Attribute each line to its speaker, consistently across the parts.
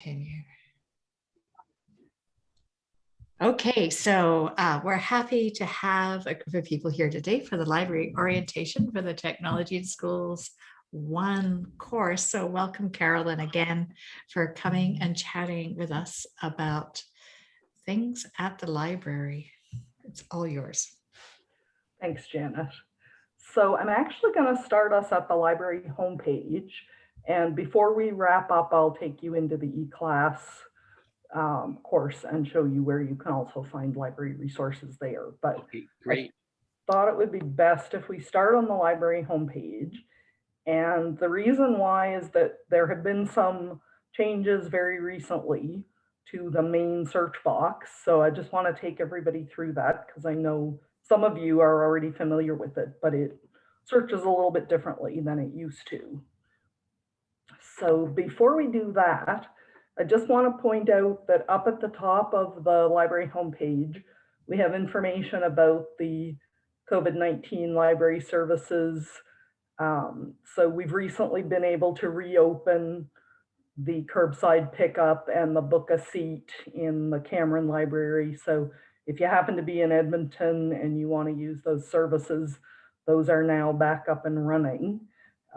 Speaker 1: continue. Okay, so we're happy to have a group of people here today for the library orientation for the Technology in Schools 1 course. So welcome, Carolyn, again for coming and chatting with us about things at the library. It's all yours.
Speaker 2: Thanks, Janet. So I'm actually going to start us at the library homepage. And before we wrap up, I'll take you into the eClass course and show you where you can also find library resources there. But
Speaker 3: okay, great.
Speaker 2: I thought it would be best if we start on the library homepage. And the reason why is that there have been some changes very recently to the main search box. So I just want to take everybody through that because I know some of you are already familiar with it, but it searches a little bit differently than it used to. So before we do that, I just want to point out that up at the top of the library homepage, we have information about the COVID-19 library services. So we've recently been able to reopen the curbside pickup and the book a seat in the Cameron Library. So if you happen to be in Edmonton and you want to use those services, those are now back up and running.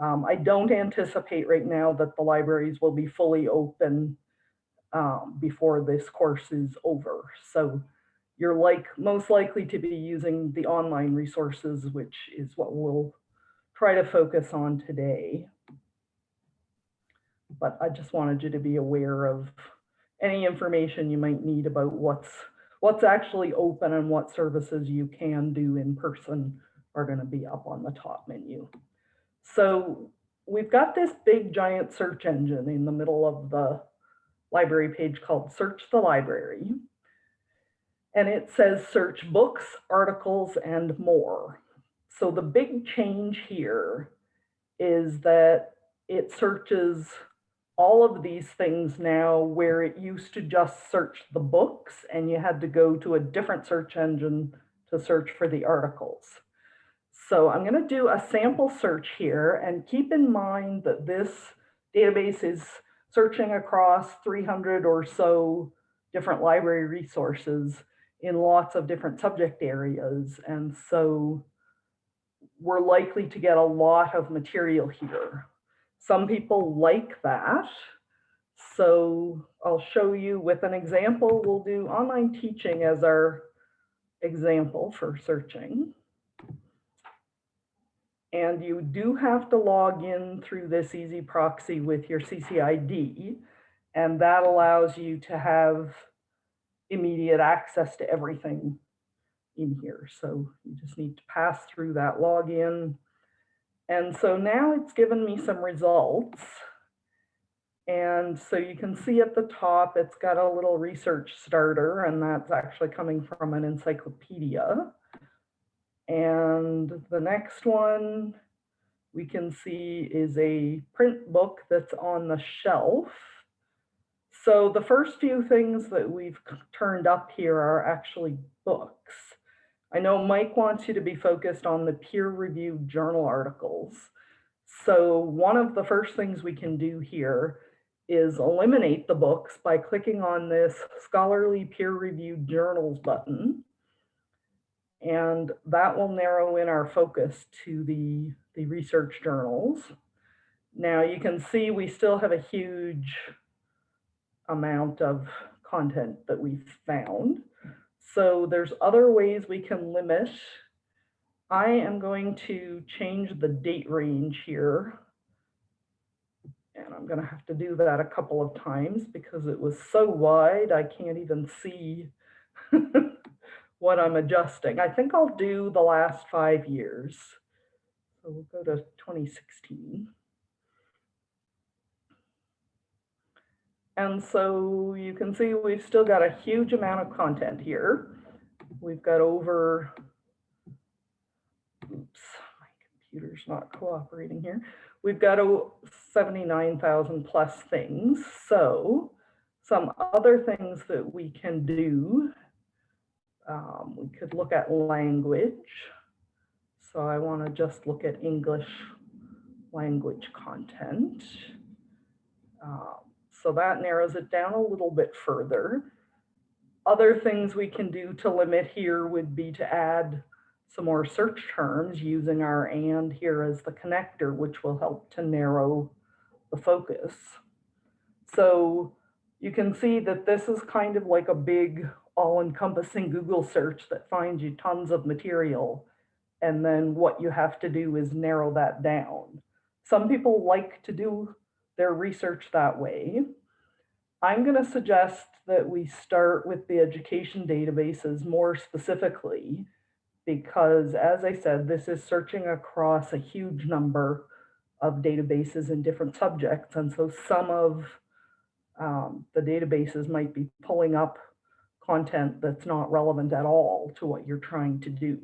Speaker 2: I don't anticipate right now that the libraries will be fully open before this course is over. So you're most likely to be using the online resources, which is what we'll try to focus on today. But I just wanted you to be aware of any information you might need about what's actually open and what services you can do in person are going to be up on the top menu. So we've got this big giant search engine in the middle of the library page called Search the Library. And it says search books, articles, and more. So the big change here is that it searches all of these things now where it used to just search the books and you had to go to a different search engine to search for the articles. So I'm going to do a sample search here, and keep in mind that this database is searching across 300 or so different library resources in lots of different subject areas. And so we're likely to get a lot of material here. Some people like that. So I'll show you with an example. We'll do online teaching as our example for searching. And you do have to log in through this easy proxy with your CCID, and that allows you to have immediate access to everything in here. So you just need to pass through that login. And so now it's given me some results. And so you can see at the top, it's got a little research starter, and that's actually coming from an encyclopedia. And the next one we can see is a print book that's on the shelf. So the first few things that we've turned up here are actually books. I know Mike wants you to be focused on the peer-reviewed journal articles. So one of the first things we can do here is eliminate the books by clicking on this scholarly peer-reviewed journals button. And that will narrow in our focus to the research journals. Now you can see we still have a huge amount of content that we've found. So there's other ways we can limit. I am going to change the date range here. And I'm going to have to do that a couple of times because it was so wide, I can't even see what I'm adjusting. I think I'll do the last 5 years. So we'll go to 2016. And so you can see we've still got a huge amount of content here. We've got over, oops, my computer's not cooperating here. We've got 79,000 plus things. So some other things that we can do, we could look at language. So I want to just look at English language content. So that narrows it down a little bit further. Other things we can do to limit here would be to add some more search terms using our "and" here as the connector, which will help to narrow the focus. So you can see that this is kind of like a big all-encompassing Google search that finds you tons of material. And then what you have to do is narrow that down. Some people like to do their research that way. I'm going to suggest that we start with the education databases more specifically, because as I said, this is searching across a huge number of databases in different subjects. And so some of the databases might be pulling up content that's not relevant at all to what you're trying to do.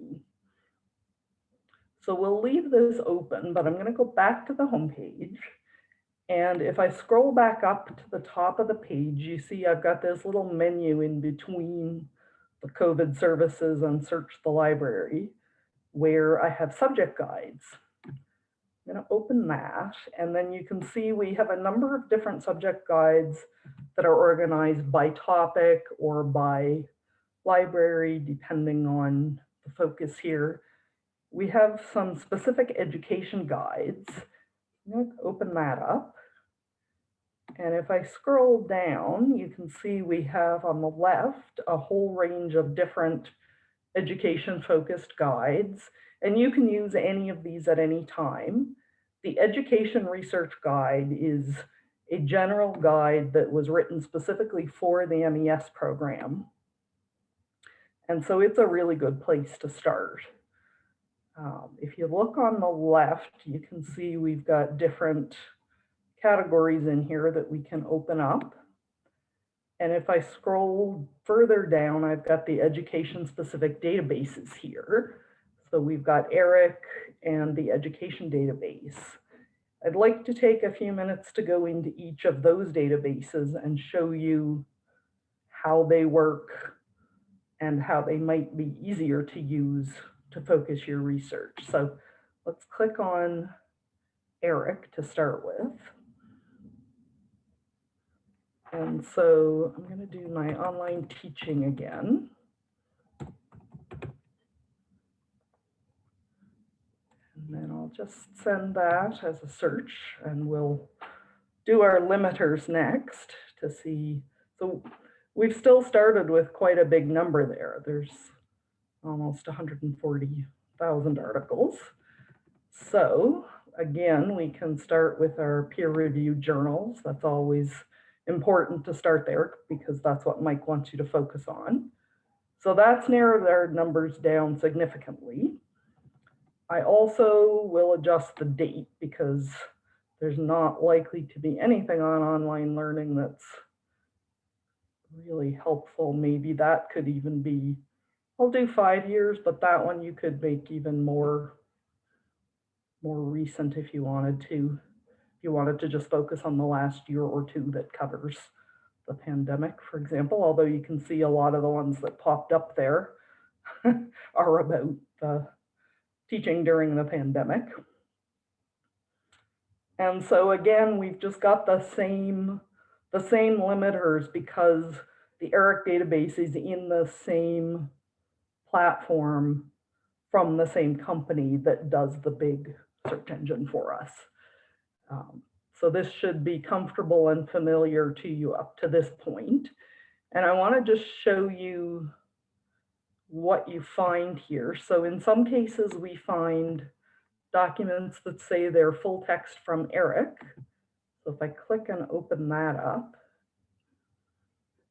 Speaker 2: So we'll leave this open, but I'm going to go back to the home page. And if I scroll back up to the top of the page, you see I've got this little menu in between the COVID services and Search the Library, where I have subject guides. I'm going to open that, and then you can see we have a number of different subject guides that are organized by topic or by library, depending on the focus here. We have some specific education guides. I'm going to open that up. And if I scroll down, you can see we have on the left a whole range of different education-focused guides, and you can use any of these at any time. The Education Research Guide is a general guide that was written specifically for the MES program. And so it's a really good place to start. If you look on the left, you can see we've got different categories in here that we can open up. And if I scroll further down, I've got the education specific databases here. So we've got ERIC and the education database. I'd like to take a few minutes to go into each of those databases and show you how they work and how they might be easier to use to focus your research. So let's click on ERIC to start with. And so I'm going to do my online teaching again. And then I'll just send that as a search, and we'll do our limiters next to see. So we've still started with quite a big number there. There's almost 140,000 articles. So again, we can start with our peer-reviewed journals. That's always important to start there because that's what Mike wants you to focus on. So that's narrowed our numbers down significantly. I also will adjust the date because there's not likely to be anything on online learning that's really helpful. Maybe that could even be, I'll do 5 years, but that one you could make even more recent if you wanted to. If you wanted to just focus on the last year or two that covers the pandemic, for example, although you can see a lot of the ones that popped up there are about the teaching during the pandemic. And so again, we've just got the same limiters because the ERIC database is in the same platform from the same company that does the big search engine for us. So this should be comfortable and familiar to you up to this point. And I want to just show you what you find here. So in some cases, we find documents that say they're full text from ERIC. So if I click and open that up,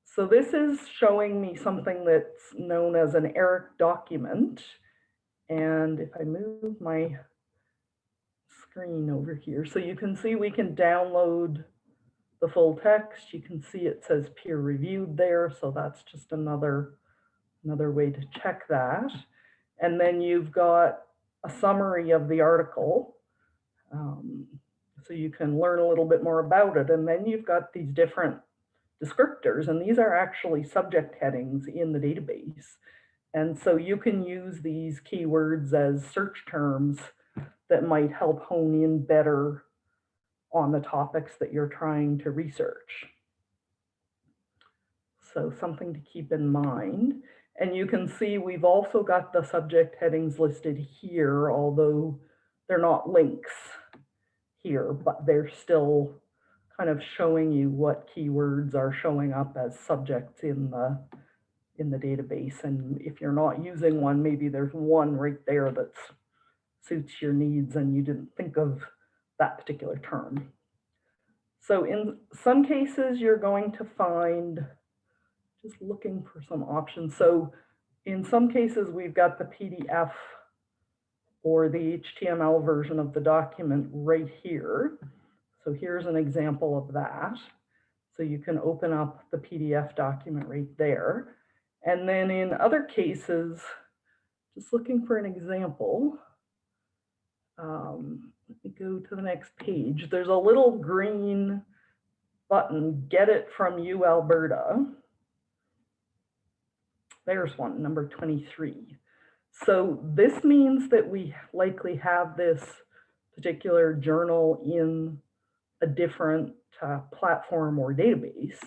Speaker 2: so this is showing me something that's known as an ERIC document. And if I move my screen over here, so you can see we can download the full text. You can see it says peer reviewed there. So that's just another way to check that. And then you've got a summary of the article. So you can learn a little bit more about it. And then you've got these different descriptors, and these are actually subject headings in the database. And so you can use these keywords as search terms that might help hone in better on the topics that you're trying to research. So something to keep in mind. And you can see we've also got the subject headings listed here, although they're not links here, but they're still kind of showing you what keywords are showing up as subjects in the database. And if you're not using one, maybe there's one right there that suits your needs and you didn't think of that particular term. So in some cases, you're going to find, just looking for some options. So in some cases, we've got the PDF or the HTML version of the document right here. So here's an example of that. So you can open up the PDF document right there. And then in other cases, just looking for an example, let me go to the next page. There's a little green button, Get It From You, Alberta. There's one, number 23. So this means that we likely have this particular journal in a different platform or database.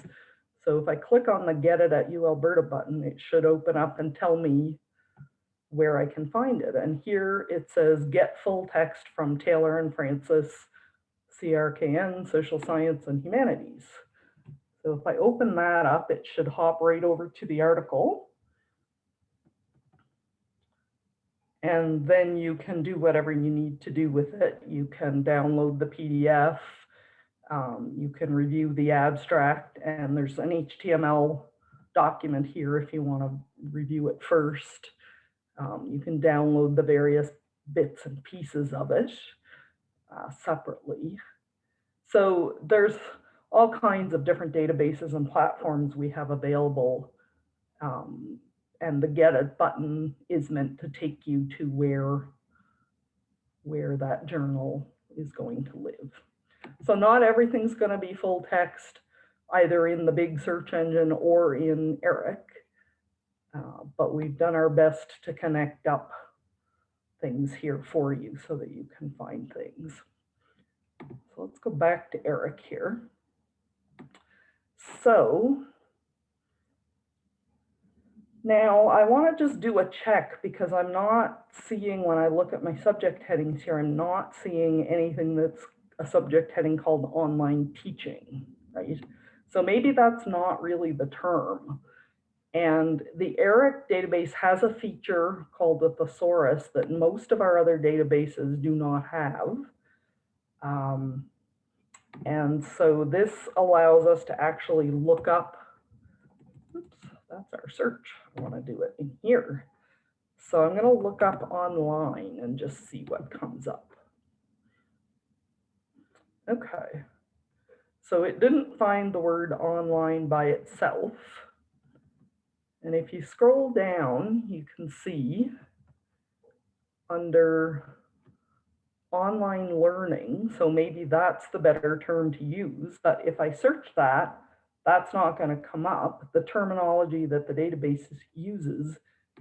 Speaker 2: So if I click on the Get It at U Alberta button, it should open up and tell me where I can find it. And here it says get full text from Taylor and Francis, CRKN, Social Science and Humanities. So if I open that up, it should hop right over to the article. And then you can do whatever you need to do with it. You can download the PDF. You can review the abstract, and there's an HTML document here if you want to review it first. You can download the various bits and pieces of it separately. So there's all kinds of different databases and platforms we have available. And the Get It button is meant to take you to where that journal is going to live. So not everything's going to be full text, either in the big search engine or in ERIC, but we've done our best to connect up things here for you so that you can find things. So let's go back to ERIC here. So now I want to just do a check because I'm not seeing, when I look at my subject headings here, I'm not seeing anything that's a subject heading called online teaching, right? So maybe that's not really the term. And the ERIC database has a feature called the thesaurus that most of our other databases do not have. And so this allows us to actually look up, oops, that's our search. I want to do it in here. So I'm going to look up online and just see what comes up. Okay. So it didn't find the word online by itself. And if you scroll down, you can see under online learning, so maybe that's the better term to use, but if I search that, that's not going to come up. The terminology that the database uses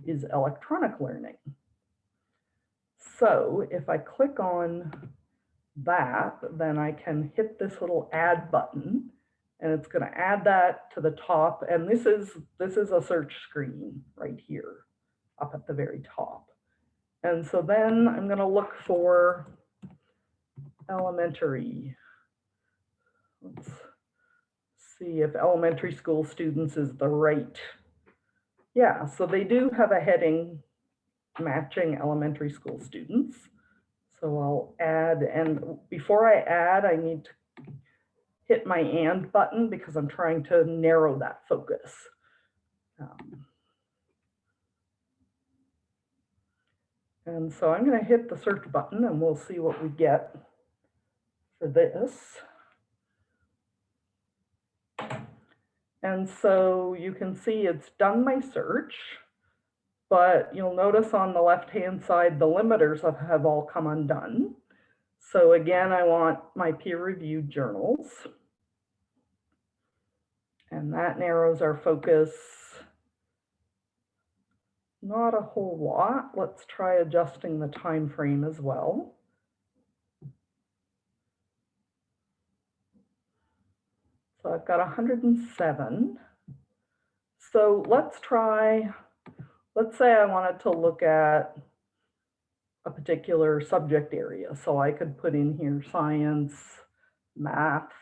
Speaker 2: is electronic learning. So if I click on that, then I can hit this little add button, and it's going to add that to the top. And this is a search screen right here up at the very top. And so then I'm going to look for elementary. Let's see if elementary school students is the right. Yeah, so they do have a heading matching elementary school students. So I'll add, and before I add, I need to hit my and button because I'm trying to narrow that focus. And so I'm going to hit the search button and we'll see what we get for this. And so you can see it's done my search, but you'll notice on the left-hand side, the limiters have all come undone. So again, I want my peer-reviewed journals. And that narrows our focus. Not a whole lot. Let's try adjusting the time frame as well. So I've got 107. So let's say I wanted to look at a particular subject area. So I could put in here science, math,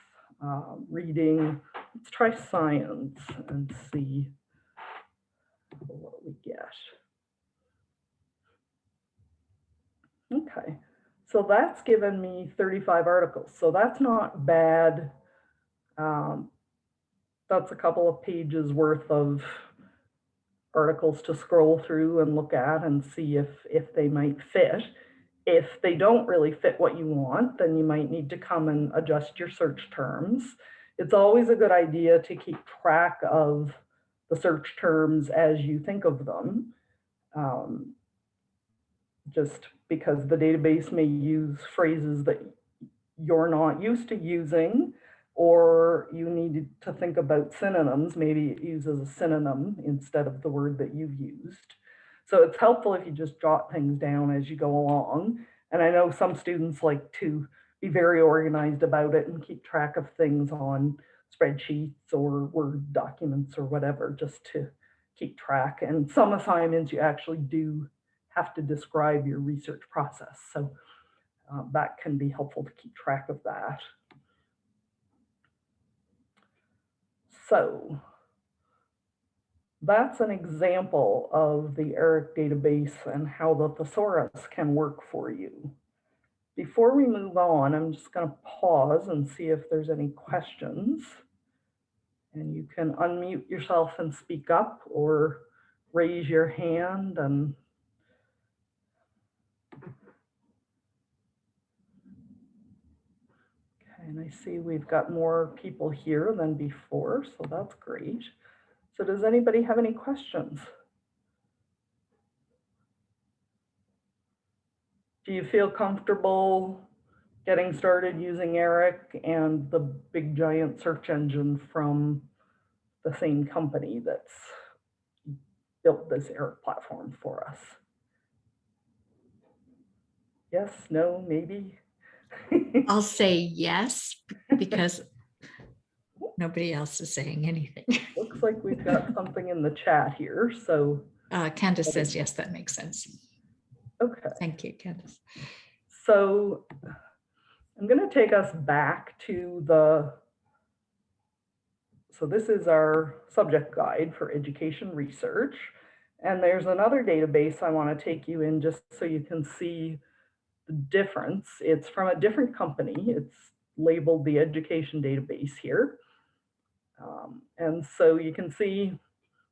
Speaker 2: reading. Let's try science and see what we get. Okay, so that's given me 35 articles. So that's not bad. That's a couple of pages worth of articles to scroll through and look at and see if they might fit. If they don't really fit what you want, then you might need to come and adjust your search terms. It's always a good idea to keep track of the search terms as you think of them, just because the database may use phrases that you're not used to using, or you need to think about synonyms. Maybe it uses a synonym instead of the word that you've used. So it's helpful if you just jot things down as you go along. And I know some students like to be very organized about it and keep track of things on spreadsheets or Word documents or whatever, just to keep track. And some assignments you actually do have to describe your research process. So that can be helpful to keep track of that. So that's an example of the ERIC database and how the thesaurus can work for you. Before we move on, I'm just going to pause and see if there's any questions. And you can unmute yourself and speak up, or raise your hand. And I see we've got more people here than before, so that's great. So does anybody have any questions? Do you feel comfortable getting started using ERIC and the big giant search engine from the same company that's built this ERIC platform for us? Yes, no, maybe?
Speaker 1: I'll say yes, because nobody else is saying anything.
Speaker 2: Looks like we've got something in the chat here, so.
Speaker 1: Candace says, yes, that makes sense.
Speaker 2: Okay.
Speaker 1: Thank you, Candace.
Speaker 2: So I'm going to take us back to so this is our subject guide for education research. And there's another database I want to take you in just so you can see the difference. It's from a different company. It's labeled the education database here. And so you can see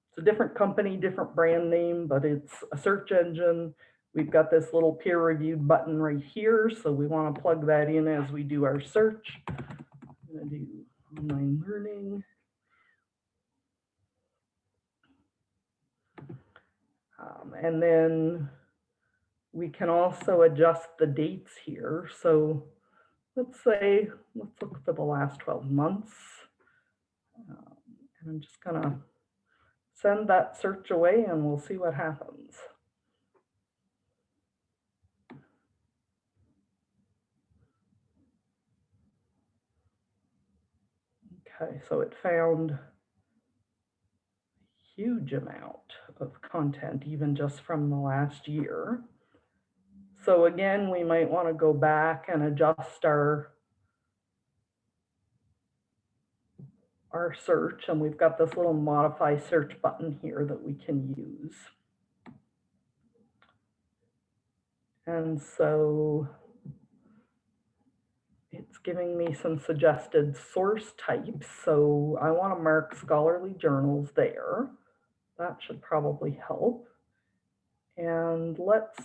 Speaker 2: it's a different company, different brand name, but it's a search engine. We've got this little peer-reviewed button right here, so we want to plug that in as we do our search. I'm going to do online learning. And then we can also adjust the dates here. So let's look for the last 12 months. And I'm just going to send that search away and we'll see what happens. Okay, so it found a huge amount of content, even just from the last year. So again, we might want to go back and adjust our search, and we've got this little modify search button here that we can use. And so it's giving me some suggested source types. So I want to mark scholarly journals there. That should probably help. And let's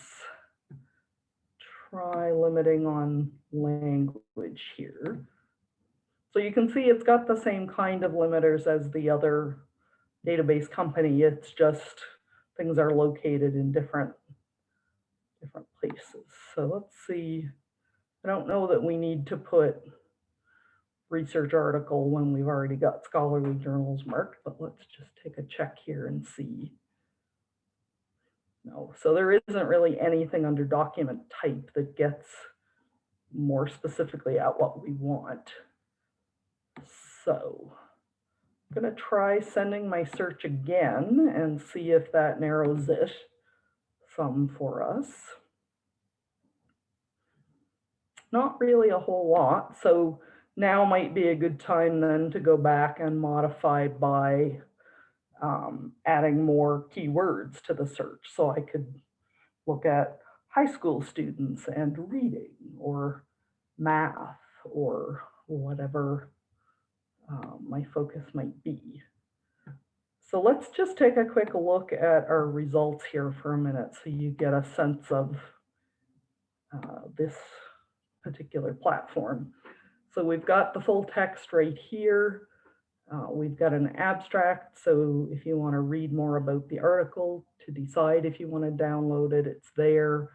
Speaker 2: try limiting on language here. So you can see it's got the same kind of limiters as the other database company. It's just things are located in different places. So let's see. I don't know that we need to put research article when we've already got scholarly journals marked, but let's just take a check here and see. No, so there isn't really anything under document type that gets more specifically at what we want. So I'm going to try sending my search again and see if that narrows it some for us. Not really a whole lot. So now might be a good time then to go back and modify by adding more keywords to the search. So I could look at high school students and reading or math or whatever my focus might be. So let's just take a quick look at our results here for a minute so you get a sense of this particular platform. So we've got the full text right here. We've got an abstract, so if you want to read more about the article, to decide if you want to download it, it's there.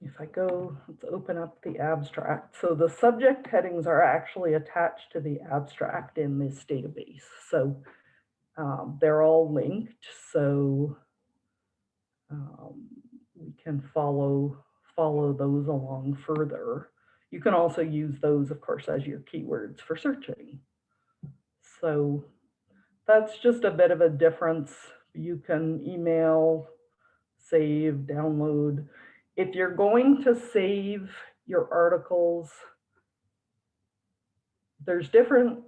Speaker 2: If I go, let's open up the abstract. So the subject headings are actually attached to the abstract in this database. So they're all linked, so we can follow those along further. You can also use those, of course, as your keywords for searching. So that's just a bit of a difference. You can email, save, download. If you're going to save your articles, there's different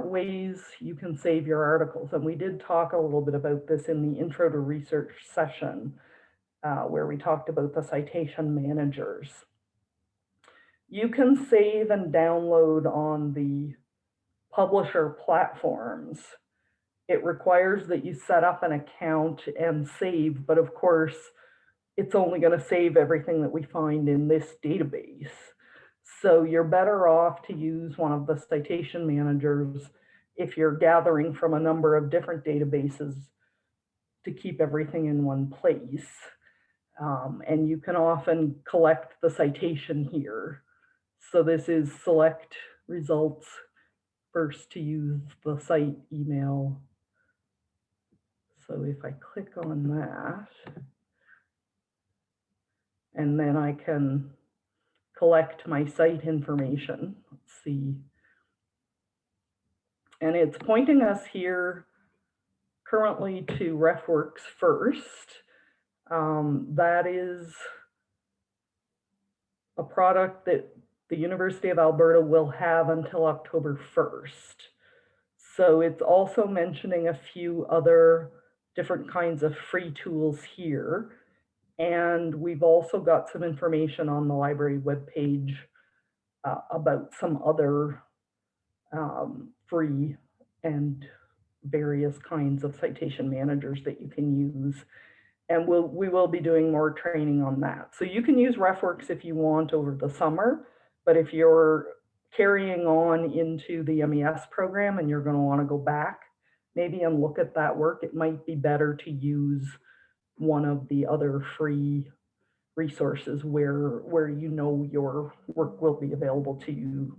Speaker 2: ways you can save your articles. And we did talk a little bit about this in the Intro to Research session, where we talked about the citation managers. You can save and download on the publisher platforms. It requires that you set up an account and save, but of course, it's only going to save everything that we find in this database. So you're better off to use one of the citation managers if you're gathering from a number of different databases to keep everything in one place. And you can often collect the citation here. So this is select results, first to use the site email. So if I click on that, and then I can collect my site information. Let's see. And it's pointing us here currently to RefWorks First. That is a product that the University of Alberta will have until October 1st. So it's also mentioning a few other different kinds of free tools here. And we've also got some information on the library webpage about some other free and various kinds of citation managers that you can use. And we will be doing more training on that. So you can use RefWorks if you want over the summer, but if you're carrying on into the MES program and you're going to want to go back, maybe and look at that work, it might be better to use one of the other free resources where you know your work will be available to you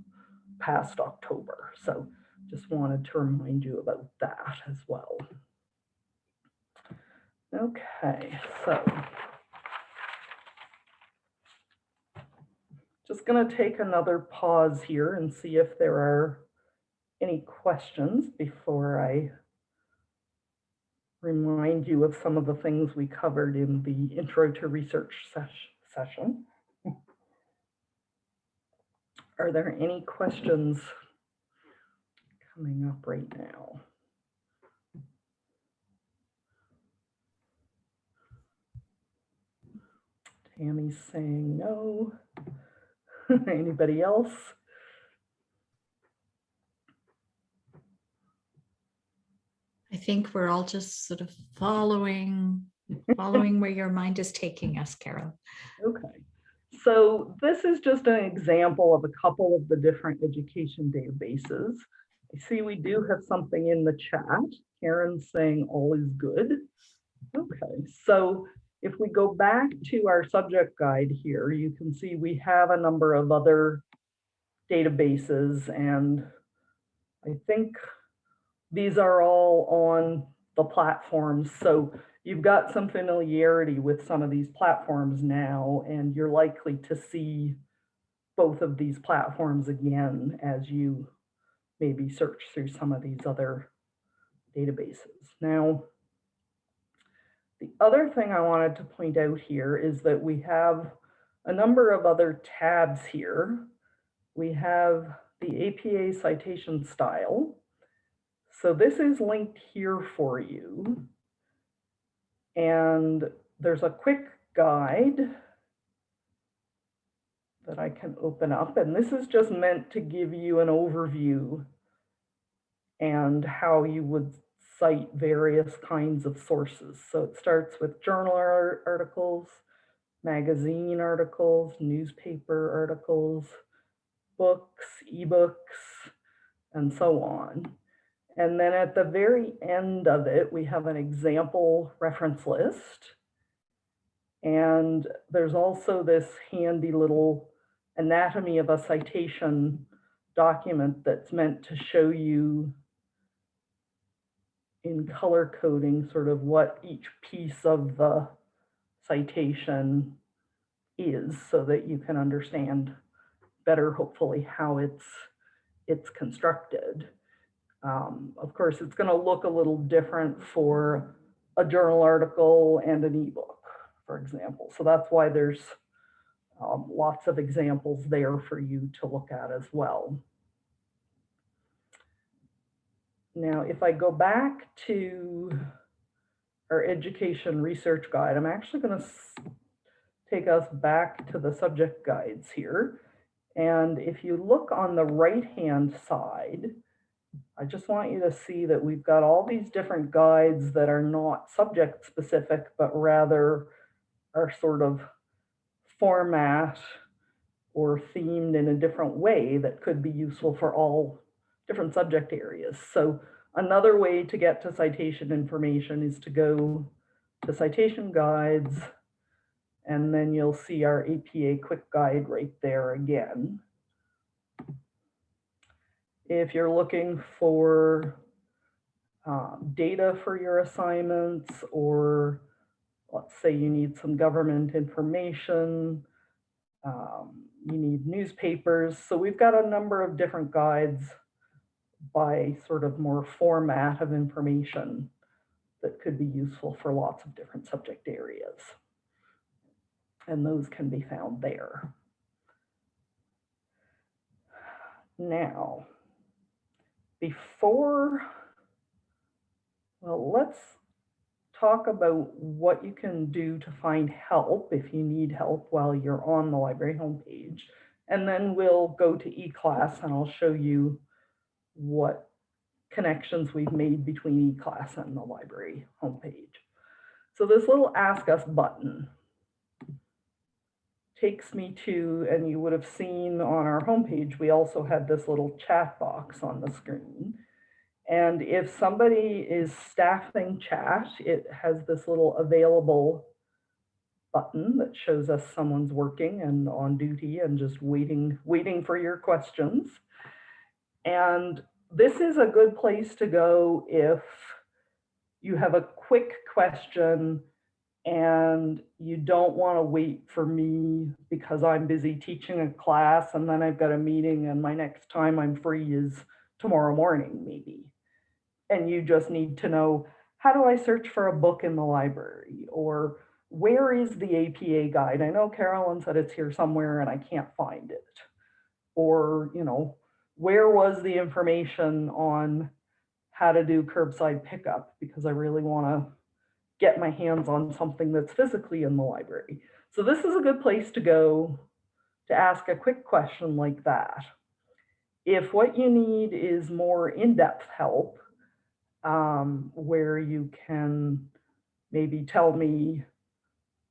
Speaker 2: past October. So just wanted to remind you about that as well. Okay, so just going to take another pause here and see if there are any questions before I remind you of some of the things we covered in the Intro to Research session. Are there any questions coming up right now? Tammy's saying no. Anybody else?
Speaker 1: I think we're all just sort of following where your mind is taking us, Carol.
Speaker 2: Okay. So this is just an example of a couple of the different education databases. I see we do have something in the chat. Karen's saying all is good. Okay, so if we go back to our subject guide here, you can see we have a number of other databases, and I think these are all on the platforms. So you've got some familiarity with some of these platforms now, and you're likely to see both of these platforms again as you maybe search through some of these other databases. Now, the other thing I wanted to point out here is that we have a number of other tabs here. We have the APA citation style. So this is linked here for you. And there's a quick guide that I can open up. And this is just meant to give you an overview and how you would cite various kinds of sources. So it starts with journal articles, magazine articles, newspaper articles, books, ebooks, and so on. And then at the very end of it, we have an example reference list. And there's also this handy little anatomy of a citation document that's meant to show you in color coding sort of what each piece of the citation is, so that you can understand better, hopefully, how it's constructed. Of course, it's going to look a little different for a journal article and an ebook, for example. So that's why there's lots of examples there for you to look at as well. Now, if I go back to our education research guide, I'm actually going to take us back to the subject guides here. And if you look on the right-hand side, I just want you to see that we've got all these different guides that are not subject specific, but rather are sort of format or themed in a different way that could be useful for all different subject areas. So another way to get to citation information is to go to citation guides, and then you'll see our APA quick guide right there again. If you're looking for data for your assignments, or let's say you need some government information, you need newspapers. So we've got a number of different guides by sort of more format of information that could be useful for lots of different subject areas. And those can be found there. Now, let's talk about what you can do to find help if you need help while you're on the library homepage. And then we'll go to eClass and I'll show you what connections we've made between eClass and the library homepage. So this little Ask Us button takes me to, and you would have seen on our homepage, we also had this little chat box on the screen. And if somebody is staffing chat, it has this little available button that shows us someone's working and on duty and just waiting for your questions. And this is a good place to go if you have a quick question and you don't want to wait for me because I'm busy teaching a class and then I've got a meeting and my next time I'm free is tomorrow morning maybe. And you just need to know, how do I search for a book in the library? Or where is the APA guide? I know Carolyn said it's here somewhere and I can't find it. Or, you know, where was the information on how to do curbside pickup? Because I really want to get my hands on something that's physically in the library. So this is a good place to go to ask a quick question like that. If what you need is more in-depth help, where you can maybe tell me,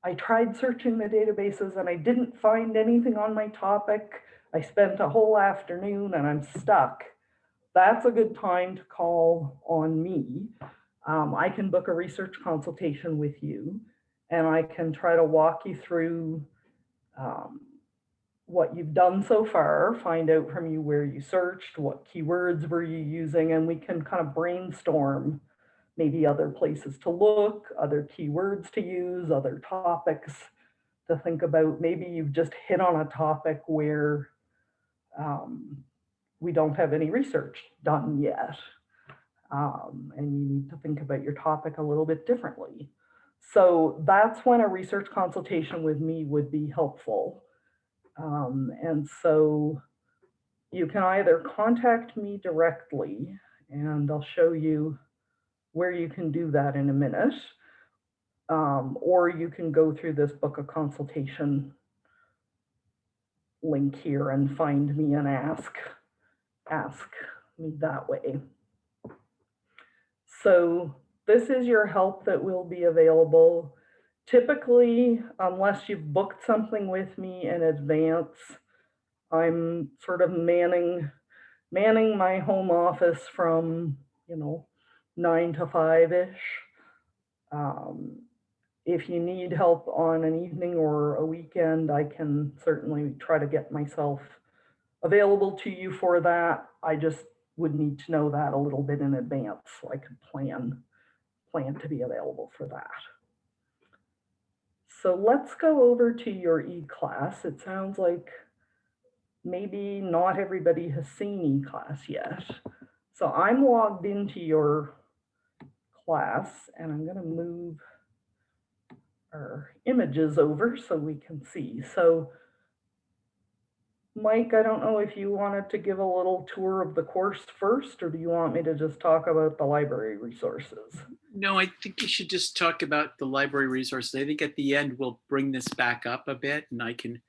Speaker 2: I tried searching the databases and I didn't find anything on my topic. I spent a whole afternoon and I'm stuck. That's a good time to call on me. I can book a research consultation with you and I can try to walk you through what you've done so far, find out from you where you searched, what keywords were you using, and we can kind of brainstorm maybe other places to look, other keywords to use, other topics to think about. Maybe you've just hit on a topic where we don't have any research done yet. And you need to think about your topic a little bit differently. So that's when a research consultation with me would be helpful. And so you can either contact me directly, and I'll show you where you can do that in a minute, or you can go through this book a consultation link here and find me and ask me that way. So this is your help that will be available. Typically, unless you've booked something with me in advance, I'm sort of manning my home office from, 9 to 5-ish. If you need help on an evening or a weekend, I can certainly try to get myself available to you for that. I just would need to know that a little bit in advance so I could plan to be available for that. So let's go over to your e-class. It sounds like maybe not everybody has seen e-class yet. So I'm logged into your class, and I'm going to move our images over so we can see. So Mike, I don't know if you wanted to give a little tour of the course first, or do you want me to just talk about the library resources?
Speaker 3: No, I think you should just talk about the library resources. I think at the end we'll bring this back up a bit and I can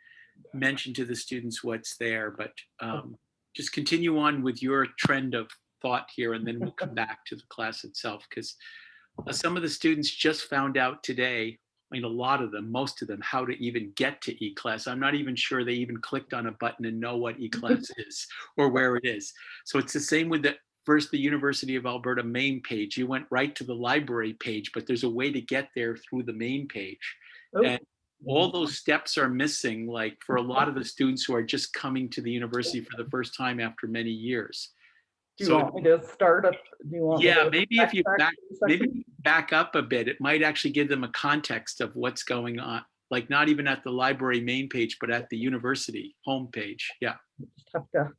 Speaker 3: mention to the students what's there, but just continue on with your trend of thought here and then we'll come back to the class itself, because some of the students just found out today, I mean, a lot of them, most of them, how to even get to eClass. I'm not even sure they even clicked on a button and know what eClass is or where it is. So it's the same with the University of Alberta main page. You went right to the library page, but there's a way to get there through the main page.
Speaker 2: Oh.
Speaker 3: And all those steps are missing, like for a lot of the students who are just coming to the university for the first time after many years.
Speaker 2: Do you want me to start up? Do you want
Speaker 3: yeah,
Speaker 2: me to
Speaker 3: maybe if you back up a bit, it might actually give them a context of what's going on, like not even at the library main page, but at the university homepage. Yeah.
Speaker 2: Just have to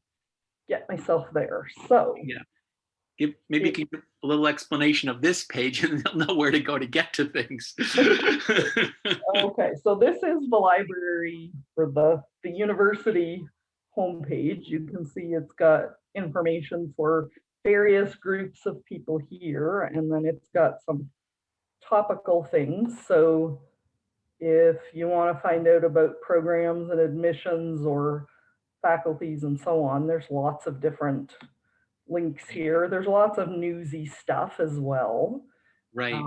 Speaker 2: get myself there. So
Speaker 3: yeah, maybe give a little explanation of this page and they'll know where to go to get to things.
Speaker 2: Okay, so this is the library for the university homepage. You can see it's got information for various groups of people here, and then it's got some topical things. So if you want to find out about programs and admissions or faculties and so on, there's lots of different links here. There's lots of newsy stuff as well.
Speaker 3: Right.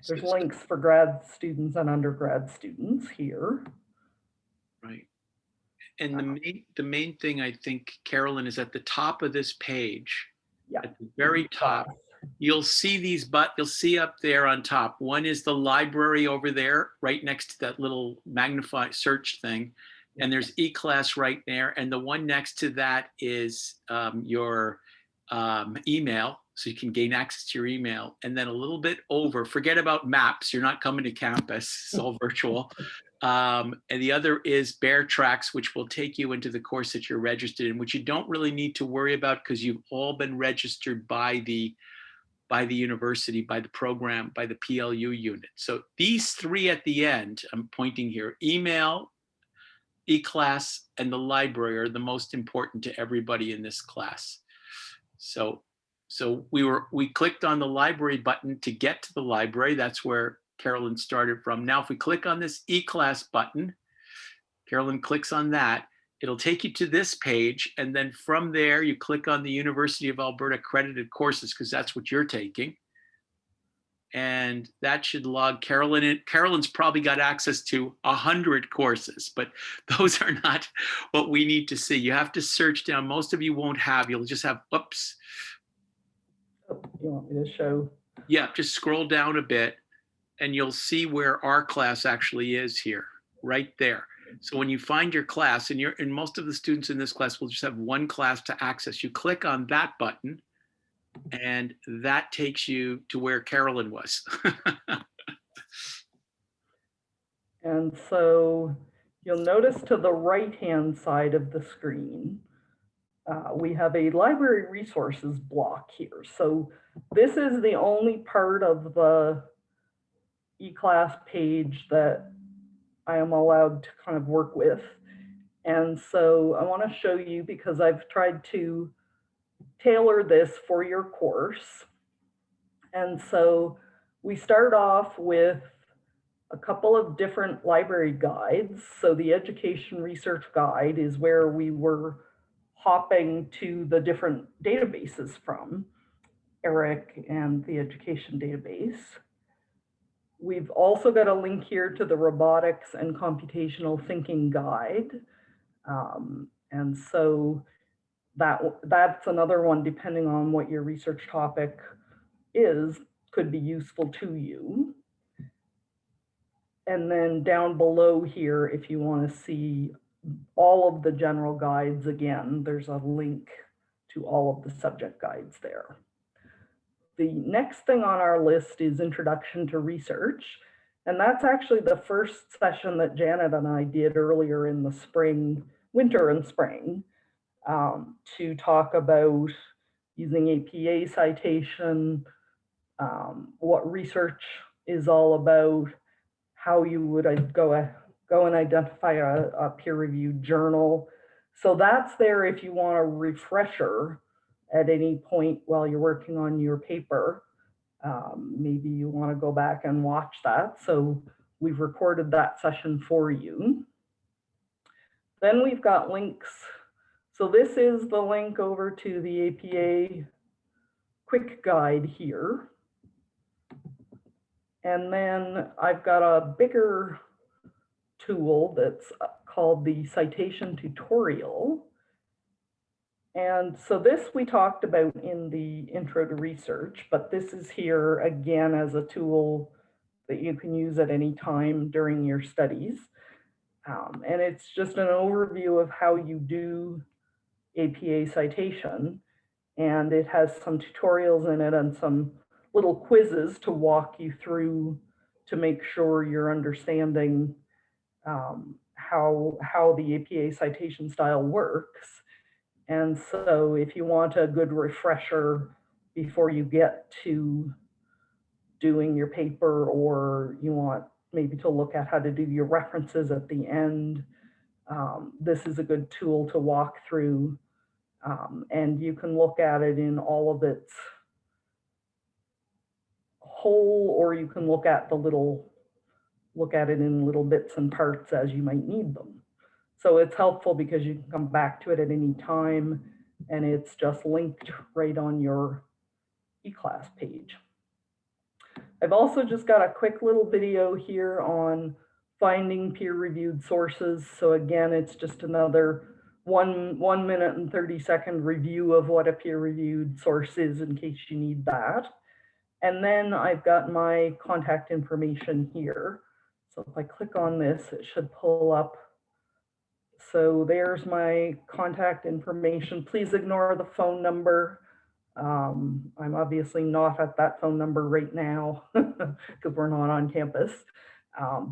Speaker 2: There's links for grad students and undergrad students here.
Speaker 3: Right. And the main thing, I think, Carolyn, is at the top of this page, at the very top, you'll see you'll see up there on top. One is the library over there, right next to that little magnify search thing. And there's eClass right there. And the one next to that is your email. So you can gain access to your email. And then a little bit over, forget about maps. You're not coming to campus. It's all virtual. And the other is Bear Tracks, which will take you into the course that you're registered in, which you don't really need to worry about because you've all been registered by the university, by the program, by the PLU unit. So these three at the end, I'm pointing here, email, eClass, and the library are the most important to everybody in this class. So we clicked on the library button to get to the library. That's where Carolyn started from. Now, if we click on this eClass button, Carolyn clicks on that, it'll take you to this page. And then from there, you click on the University of Alberta accredited courses, because that's what you're taking. And that should log Carolyn in. Carolyn's probably got access to 100 courses, but those are not what we need to see. You have to search down. Most of you won't have, you'll just have, oops.
Speaker 2: Oh, you want me to show?
Speaker 3: Yeah, just scroll down a bit and you'll see where our class actually is here, right there. So when you find your class, and most of the students in this class will just have one class to access, you click on that button and that takes you to where Carolyn was.
Speaker 2: And so you'll notice to the right-hand side of the screen, we have a library resources block here. So this is the only part of the eClass page that I am allowed to kind of work with. And so I want to show you, because I've tried to tailor this for your course. And so we start off with a couple of different library guides. So the Education Research Guide is where we were hopping to the different databases from, ERIC and the education database. We've also got a link here to the Robotics and Computational Thinking Guide. And so that's another one, depending on what your research topic is, could be useful to you. And then down below here, if you want to see all of the general guides, again, there's a link to all of the subject guides there. The next thing on our list is Introduction to Research. And that's actually the first session that Janet and I did earlier in the spring, winter and spring, to talk about using APA citation, what research is all about, how you would go and identify a peer-reviewed journal. So that's there if you want a refresher at any point while you're working on your paper. Maybe you want to go back and watch that. So we've recorded that session for you. Then we've got links. So this is the link over to the APA quick guide here. And then I've got a bigger tool that's called the citation tutorial. And so this we talked about in the intro to research, but this is here again as a tool that you can use at any time during your studies. And it's just an overview of how you do APA citation. And it has some tutorials in it and some little quizzes to walk you through to make sure you're understanding how the APA citation style works. And so if you want a good refresher before you get to doing your paper, or you want maybe to look at how to do your references at the end, this is a good tool to walk through. And you can look at it in all of its whole, or you can look at it in little bits and parts as you might need them. So it's helpful because you can come back to it at any time, and it's just linked right on your eClass page. I've also just got a quick little video here on finding peer-reviewed sources. So again, it's just another 1 minute and 30-second review of what a peer-reviewed source is in case you need that. And then I've got my contact information here. So if I click on this, it should pull up. So there's my contact information. Please ignore the phone number. I'm obviously not at that phone number right now because we're not on campus,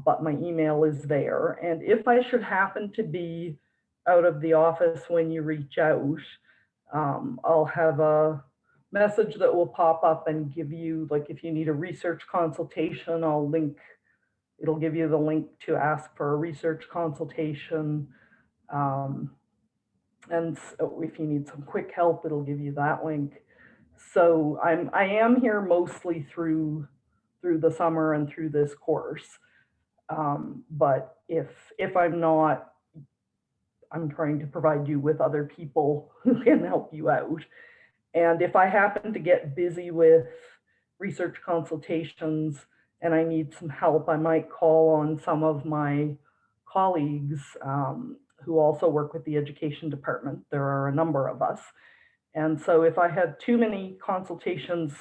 Speaker 2: but my email is there. And if I should happen to be out of the office when you reach out, I'll have a message that will pop up and give you, like, if you need a research consultation, it'll give you the link to ask for a research consultation. And so if you need some quick help, it'll give you that link. So I am here mostly through the summer and through this course. But if I'm not, I'm trying to provide you with other people who can help you out. And if I happen to get busy with research consultations and I need some help, I might call on some of my colleagues who also work with the education department. There are a number of us. And so if I had too many consultations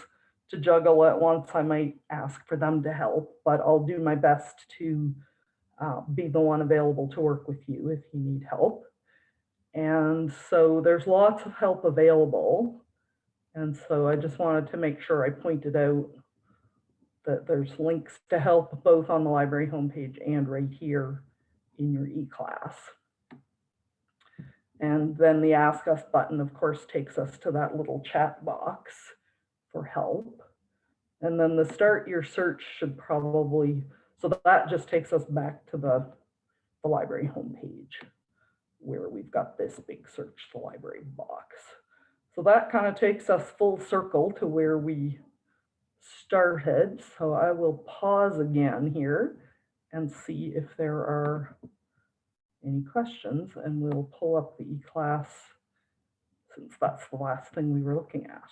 Speaker 2: to juggle at once, I might ask for them to help, but I'll do my best to be the one available to work with you if you need help. And so there's lots of help available. And so I just wanted to make sure I pointed out that there's links to help both on the library homepage and right here in your eClass. And then the Ask Us button, of course, takes us to that little chat box for help. And then the Start Your Search should probably, so that just takes us back to the library homepage where we've got this big Search the Library box. So that kind of takes us full circle to where we started. So I will pause again here and see if there are any questions, and we'll pull up the eClass since that's the last thing we were looking at.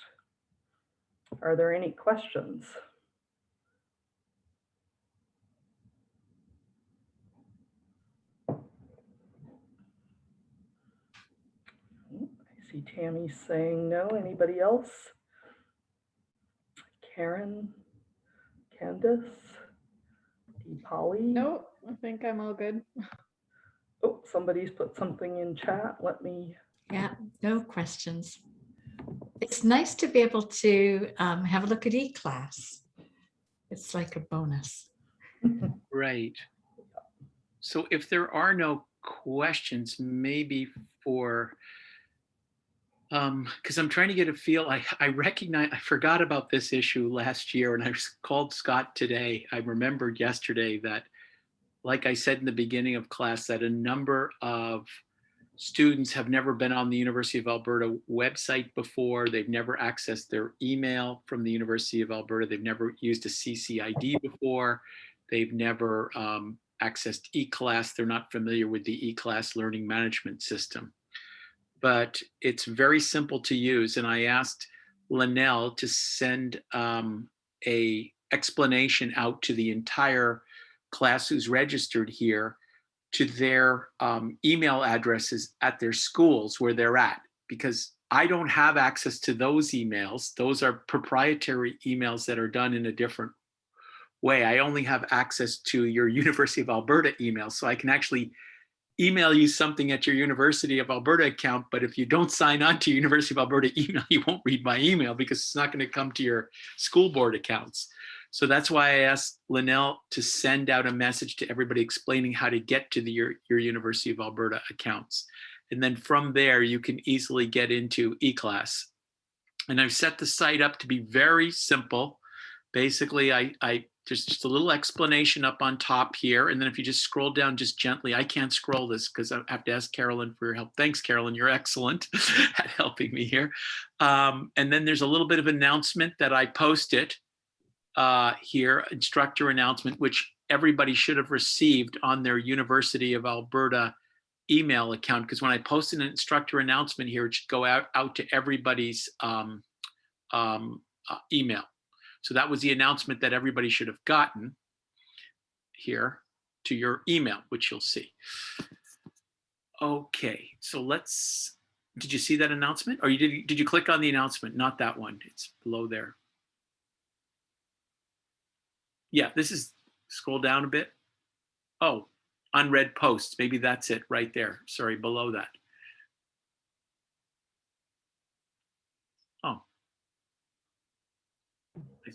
Speaker 2: Are there any questions? I see Tammy saying no. Anybody else? Karen, Candace, Polly?
Speaker 4: No, I think I'm all good.
Speaker 2: Oh, somebody's put something in chat. Let me.
Speaker 1: Yeah, no questions. It's nice to be able to have a look at eClass. It's like a bonus.
Speaker 3: Right. So if there are no questions, maybe for, because I'm trying to get a feel, I recognize, I forgot about this issue last year and I called Scott today. I remembered yesterday that, like I said in the beginning of class, that a number of students have never been on the University of Alberta website before. They've never accessed their email from the University of Alberta. They've never used a CCID before. They've never accessed eClass. They're not familiar with the eClass learning management system. But it's very simple to use. And I asked Linnell to send a explanation out to the entire class who's registered here to their email addresses at their schools where they're at, because I don't have access to those emails. Those are proprietary emails that are done in a different way. I only have access to your University of Alberta email, so I can actually email you something at your University of Alberta account, but if you don't sign on to University of Alberta email, you won't read my email because it's not going to come to your school board accounts. So that's why I asked Linnell to send out a message to everybody explaining how to get to your University of Alberta accounts. And then from there, you can easily get into eClass. And I've set the site up to be very simple. Basically, I just a little explanation up on top here. And then if you just scroll down just gently, I can't scroll this because I have to ask Carolyn for your help. Thanks, Carolyn. You're excellent at helping me here. And then there's a little bit of announcement that I posted here, instructor announcement, which everybody should have received on their University of Alberta email account. Because when I post an instructor announcement here, it should go out to everybody's email. So that was the announcement that everybody should have gotten here to your email, which you'll see. Okay, so did you see that announcement? Or did you click on the announcement? Not that one, it's below there. Yeah, scroll down a bit. Oh, unread posts, maybe that's it right there. Sorry, below that. Oh.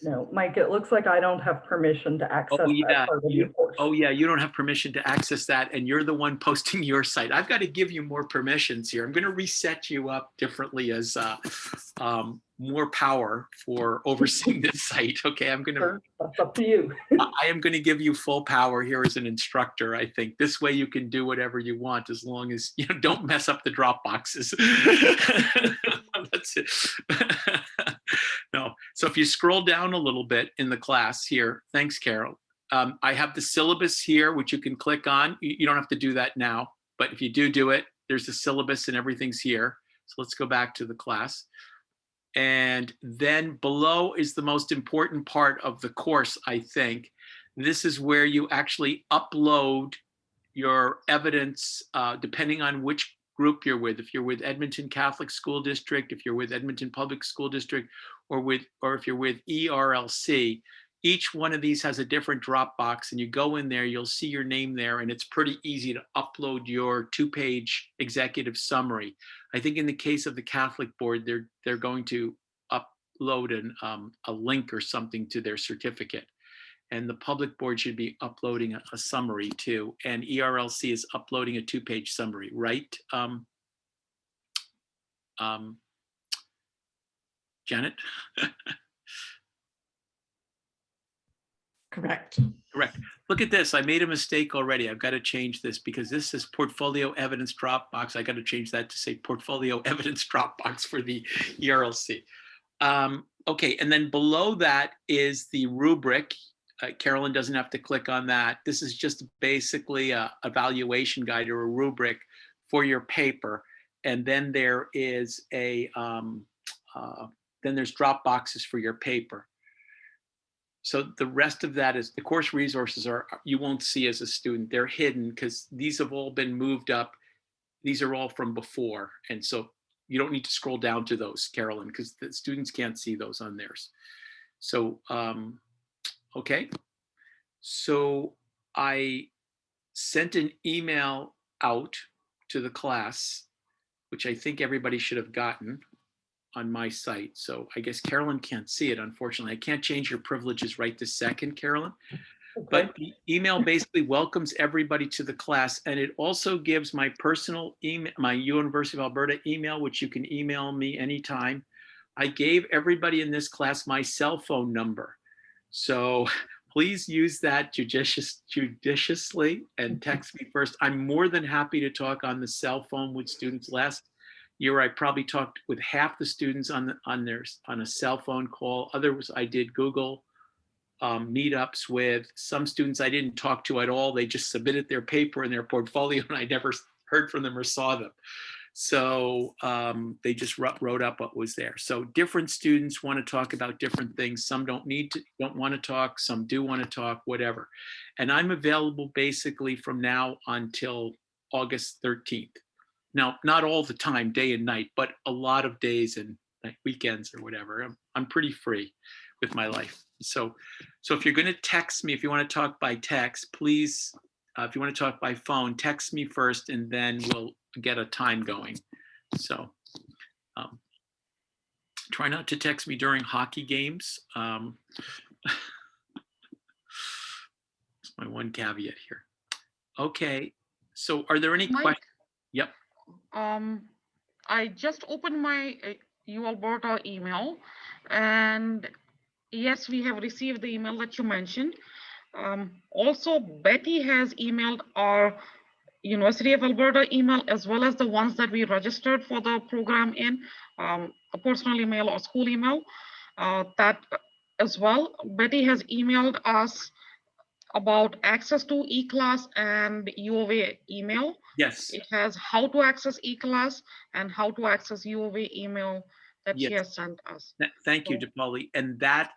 Speaker 2: No, Mike, it looks like I don't have permission to access that part of your course.
Speaker 3: Oh yeah, you don't have permission to access that, and you're the one posting your site. I've got to give you more permissions here. I'm going to reset you up differently as more power for overseeing this site. Okay, I'm going to.
Speaker 2: Sure, that's up to you.
Speaker 3: I am going to give you full power here as an instructor. I think this way you can do whatever you want as long as you don't mess up the drop boxes. That's it. No. So if you scroll down a little bit in the class here, thanks, Carol. I have the syllabus here, which you can click on. You don't have to do that now, but if you do it, there's the syllabus and everything's here. So let's go back to the class. And then below is the most important part of the course, I think. This is where you actually upload your evidence, depending on which group you're with. If you're with Edmonton Catholic School District, if you're with Edmonton Public School District, or if you're with ERLC, each one of these has a different Dropbox, and you go in there, you'll see your name there, and it's pretty easy to upload your 2-page executive summary. I think in the case of the Catholic board, they're going to upload a link or something to their certificate. And the public board should be uploading a summary too. And ERLC is uploading a 2-page summary, right? Janet?
Speaker 1: Correct.
Speaker 3: Correct. Look at this. I made a mistake already. I've got to change this because this is portfolio evidence Dropbox. I got to change that to say portfolio evidence Dropbox for the ERLC. Okay, and then below that is the rubric. Carolyn doesn't have to click on that. This is just basically a evaluation guide or a rubric for your paper. And then there is then there's drop boxes for your paper. So the rest of that is the course resources you won't see as a student. They're hidden because these have all been moved up. These are all from before. And so you don't need to scroll down to those, Carolyn, because the students can't see those on theirs. So, okay. So I sent an email out to the class, which I think everybody should have gotten on my site. So I guess Carolyn can't see it, unfortunately. I can't change your privileges right this second, Carolyn.
Speaker 2: Okay.
Speaker 3: But the email basically welcomes everybody to the class, and it also gives my personal email, my University of Alberta email, which you can email me anytime. I gave everybody in this class my cell phone number. So please use that judiciously and text me first. I'm more than happy to talk on the cell phone with students. Last year, I probably talked with half the students on a cell phone call. Others, I did Google meetups with. Some students I didn't talk to at all. They just submitted their paper and their portfolio, and I never heard from them or saw them. So they just wrote up what was there. So different students want to talk about different things. Some don't want to talk. Some do want to talk, whatever. And I'm available basically from now until August 13th. Now, not all the time, day and night, but a lot of days and like weekends or whatever. I'm pretty free with my life. So if you're going to text me, if you want to talk by text, please, if you want to talk by phone, text me first, and then we'll get a time going. So try not to text me during hockey games. That's my one caveat here. Okay, so are there any questions? Yep.
Speaker 5: I just opened my U Alberta email, and yes, we have received the email that you mentioned. Also, Betty has emailed our University of Alberta email, as well as the ones that we registered for the program in, a personal email or school email, that as well. Betty has emailed us about access to eClass and UOA email.
Speaker 3: Yes.
Speaker 5: It has how to access eClass and how to access UOA email that
Speaker 3: Yes.
Speaker 5: she has sent us.
Speaker 3: Thank you, DePauli. And that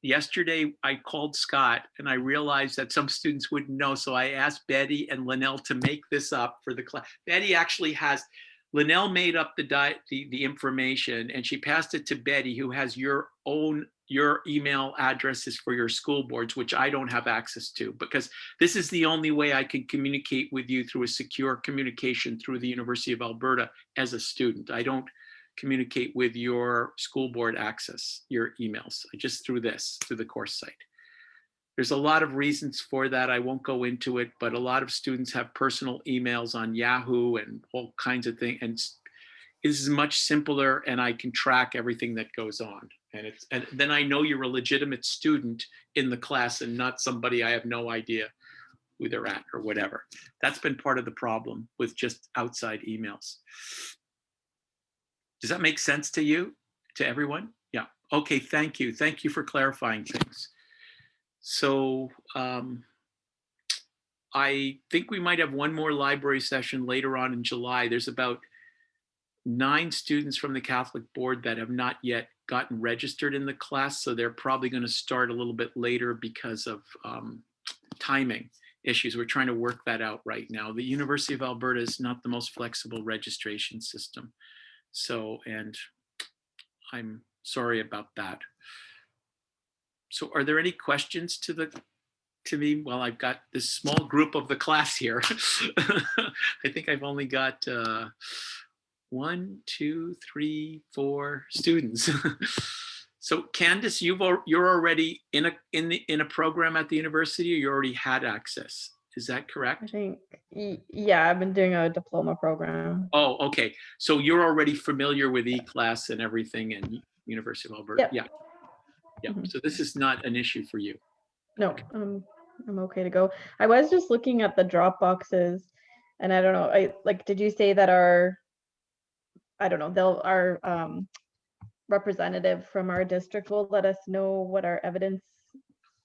Speaker 3: yesterday I called Scott and I realized that some students wouldn't know. So I asked Betty and Linnell to make this up for the class. Betty actually has, Linnell made up the information and she passed it to Betty, who has your email addresses for your school boards, which I don't have access to, because this is the only way I can communicate with you through a secure communication through the University of Alberta as a student. I don't communicate with your school board access, your emails, just through the course site. There's a lot of reasons for that. I won't go into it, but a lot of students have personal emails on Yahoo and all kinds of things. And this is much simpler and I can track everything that goes on. And then I know you're a legitimate student in the class and not somebody I have no idea who they're at or whatever. That's been part of the problem with just outside emails. Does that make sense to you, to everyone? Yeah. Okay, thank you. Thank you for clarifying things. So I think we might have one more library session later on in July. There's about 9 students from the Catholic Board that have not yet gotten registered in the class. So they're probably going to start a little bit later because of timing issues. We're trying to work that out right now. The University of Alberta is not the most flexible registration system. So, and I'm sorry about that. So are there any questions to me while I've got this small group of the class here? I think I've only got 1, 2, 3, 4 students. So Candace, you're already in a program at the university, or you already had access? Is that
Speaker 4: I
Speaker 3: correct?
Speaker 4: think, yeah, I've been doing a diploma program.
Speaker 3: Oh, okay. So you're already familiar with eClass and everything and University of Alberta.
Speaker 4: Yep.
Speaker 3: Yeah. Yeah.
Speaker 4: Mhm.
Speaker 3: So this is not an issue for you.
Speaker 4: No, I'm okay to go. I was just looking at the drop boxes, and I don't know, did you say that I don't know, our representative from our district will let us know what our evidence,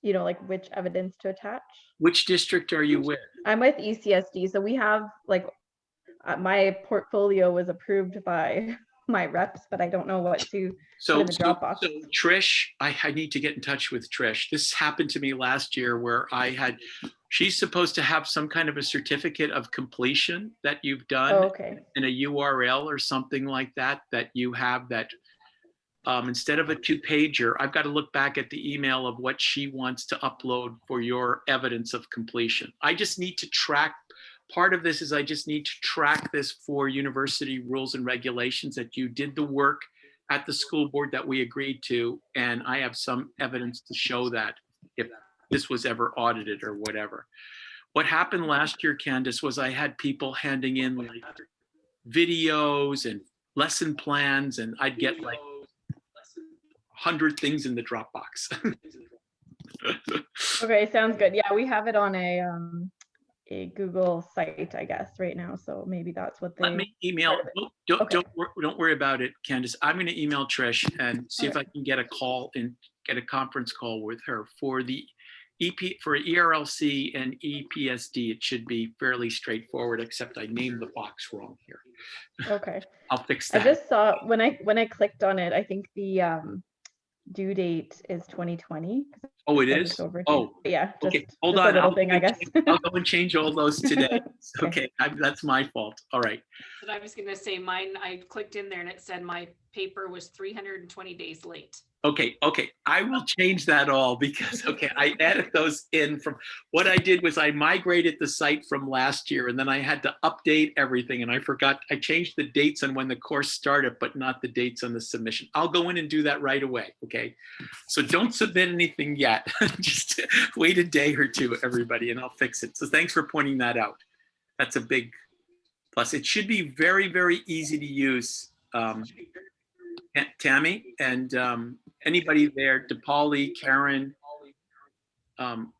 Speaker 4: like which evidence to attach?
Speaker 3: Which district are you with?
Speaker 4: I'm with ECSD, so we have my portfolio was approved by my reps, but I don't know what to put
Speaker 3: So,
Speaker 4: in the Dropbox.
Speaker 3: so Trish, I need to get in touch with Trish. This happened to me last year where she's supposed to have some kind of a certificate of completion that you've done
Speaker 4: Oh, okay.
Speaker 3: in a URL or something like that, that you have that instead of a 2-pager, I've got to look back at the email of what she wants to upload for your evidence of completion. I just need to track, part of this is I just need to track this for university rules and regulations that you did the work at the school board that we agreed to, and I have some evidence to show that if this was ever audited or whatever. What happened last year, Candace, was I had people handing in like videos and lesson plans, and I'd get like 100 things in the Dropbox.
Speaker 4: Okay, sounds good. Yeah, we have it on a Google site, I guess, right now. So maybe that's what
Speaker 3: Let
Speaker 4: they.
Speaker 3: me email.
Speaker 4: Okay.
Speaker 3: Don't worry about it, Candace. I'm going to email Trish and see if
Speaker 4: Okay.
Speaker 3: I can get a call and get a conference call with her for the for ERLC and EPSD. It should be fairly straightforward, except I named the box wrong here.
Speaker 4: Okay.
Speaker 3: I'll fix
Speaker 4: I
Speaker 3: that.
Speaker 4: just saw when I clicked on it, I think the due date is 2020.
Speaker 3: Oh, it
Speaker 4: says
Speaker 3: is?
Speaker 4: it's overdue.
Speaker 3: Oh,
Speaker 4: Yeah,
Speaker 3: okay.
Speaker 4: just
Speaker 3: Hold
Speaker 4: a
Speaker 3: on.
Speaker 4: little thing, I guess.
Speaker 3: I'll go and change all those today.
Speaker 4: Okay.
Speaker 3: Okay, that's my fault. All right.
Speaker 6: But I was gonna say mine, I clicked in there and it said my paper was 320 days late.
Speaker 3: Okay, I will change that all because, okay, I added those in from, what I did was I migrated the site from last year and then I had to update everything and I forgot, I changed the dates on when the course started, but not the dates on the submission. I'll go in and do that right away, okay? So don't submit anything yet. Just wait a day or two, everybody, and I'll fix it. So thanks for pointing that out. That's a big plus. It should be very, very easy to use. Tammy and anybody there, DePauli, Karen,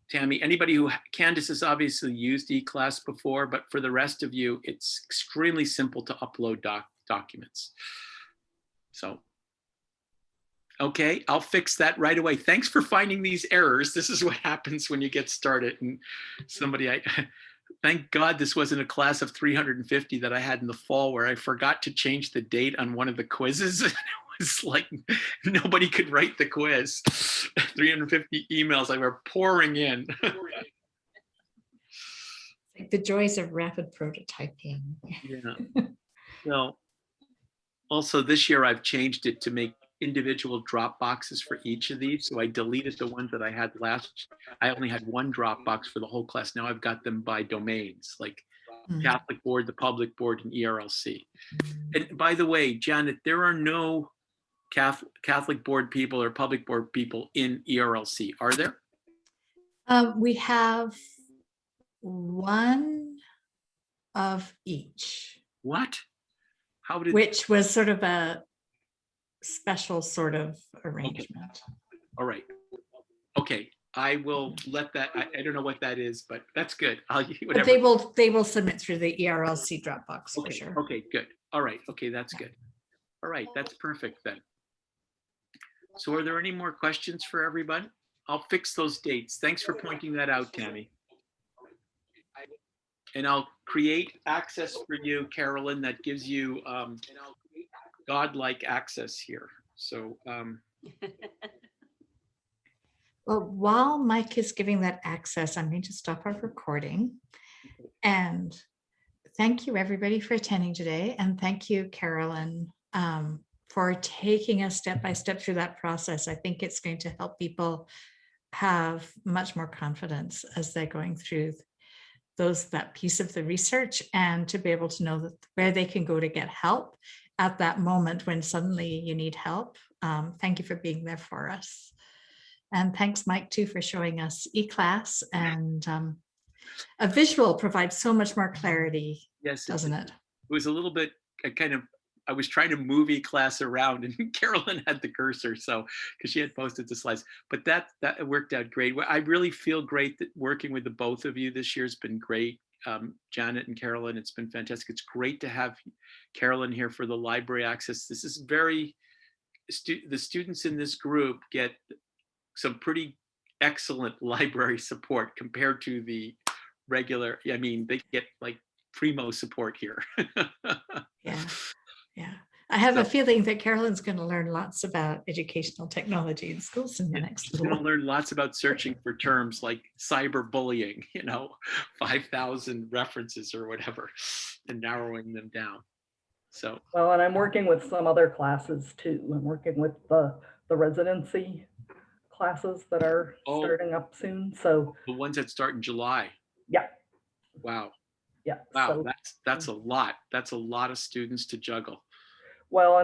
Speaker 3: Tammy, anybody who, Candace has obviously used eClass before, but for the rest of you, it's extremely simple to upload documents. So, okay, I'll fix that right away. Thanks for finding these errors. This is what happens when you get started and somebody, thank God this wasn't a class of 350 that I had in the fall where I forgot to change the date on one of the quizzes. It was like nobody could write the quiz. 350 emails I were pouring in.
Speaker 1: Like the joys of rapid prototyping.
Speaker 3: Yeah. So also this year I've changed it to make individual drop boxes for each of these. So I deleted the ones that I had last. I only had one Dropbox for the whole class. Now I've got them by domains, like Catholic Board, the Public Board, and ERLC. And by the way, Janet, there are no Catholic Board people or Public Board people in ERLC, are there?
Speaker 1: We have one of each.
Speaker 3: What? How did?
Speaker 1: Which was sort of a special sort of arrangement.
Speaker 3: All right. Okay. I will let that, I don't know what that is, but that's good.
Speaker 1: But they will submit through the ERLC Dropbox
Speaker 3: okay,
Speaker 1: for sure.
Speaker 3: Okay, good. All right. Okay, that's good. All right, that's perfect then. So are there any more questions for everybody? I'll fix those dates. Thanks for pointing that out, Tammy. And I'll create access for you, Carolyn, that gives you godlike access here. So
Speaker 1: well, while Mike is giving that access, I'm going to stop our recording. And thank you everybody for attending today. And thank you, Carolyn, for taking us step by step through that process. I think it's going to help people have much more confidence as they're going through that piece of the research, and to be able to know that where they can go to get help at that moment when suddenly you need help. Thank you for being there for us. And thanks, Mike, too, for showing us eClass. And A visual provides so much more clarity,
Speaker 3: Yes,
Speaker 1: doesn't it?
Speaker 3: it was a little bit I was trying to movie class around and Carolyn had the cursor, so because she had posted the slides, but that worked out great. I really feel great that working with the both of you this year has been great. Janet and Carolyn, it's been fantastic. It's great to have Carolyn here for the library access. This is the students in this group get some pretty excellent library support compared to the regular. I mean, they get like primo support here.
Speaker 1: Yeah, yeah. I have a
Speaker 3: So-
Speaker 1: feeling that Carolyn's going to learn lots about educational technology in schools in the next
Speaker 3: She's
Speaker 1: little
Speaker 3: going to
Speaker 1: while.
Speaker 3: learn lots about searching for terms like cyberbullying, 5,000 references or whatever, and narrowing them down. So,
Speaker 2: Well, and I'm working with some other classes too. I'm working with the residency classes that are
Speaker 3: Oh.
Speaker 2: starting up soon. So
Speaker 3: the ones that start in July.
Speaker 2: yeah,
Speaker 3: Wow.
Speaker 2: yeah.
Speaker 3: Wow.
Speaker 2: So,
Speaker 3: That's a lot. That's a lot of students to juggle.
Speaker 2: well,